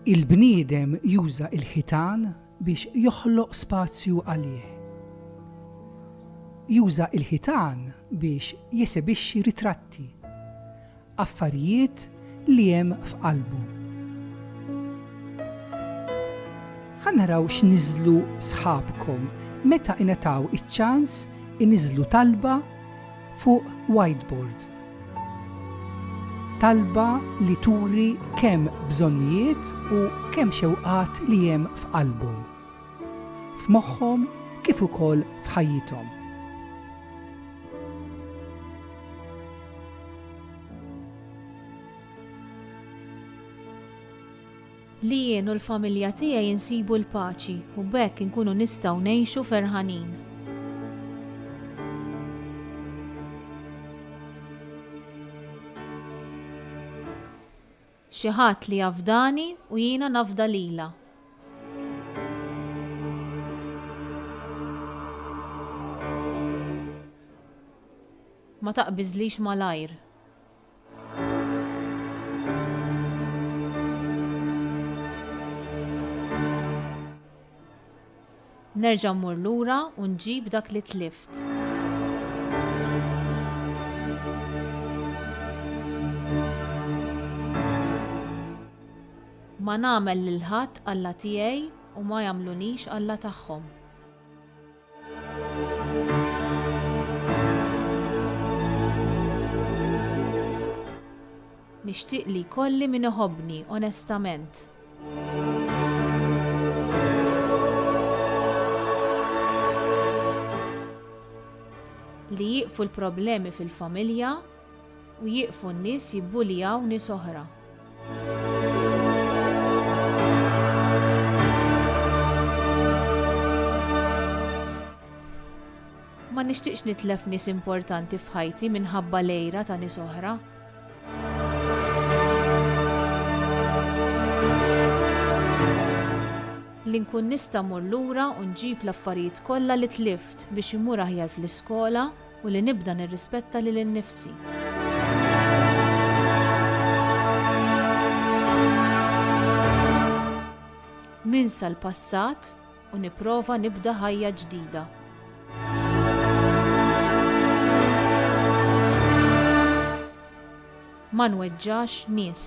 Il-bniedem juża il-ħitan biex joħloq spazju għalih. Juża il-ħitan biex jesebixxi ritratti, affarijiet li hemm f'qalbu. Ħa naraw x'niżlu sħabkom meta ingħataw iċ-ċans iniżlu talba fuq whiteboard. Talba li turi kemm bżonnijiet u kemm xewqat li hemm f'qalbhom, f'moħħhom kif ukoll f'ħajjithom. Li jien u l-familja tiegħi insibu l-paċi u b'hekk inkunu nistgħu ngħixu ferħanin. Xi ħadd li jafdani u jiena nafda lilha. Ma taqbiżlix malajr. Nerġa' mmur lura u nġib dak li tlift. Ma nagħmel lil ħadd Alla tiegħi u ma jagħmlunix Alla tagħhom. Nixtieq li jkolli min iħobbni onestament. Li jieqfu l-problemi fil-familja u jieqfu n-nies jibbuljaw nies oħra. Ma nixtieqx nitlef nies importanti f'ħajti minħabba lejra ta' nies oħra. Li nkun nista' mmur lura u nġib l-affarijiet kollha li tlift biex imur aħjar fl-iskola u li nibda nirrispetta lil innifsi. Ninsa l-passat u nipprova nibda ħajja ġdida. Ma nweġġax nies.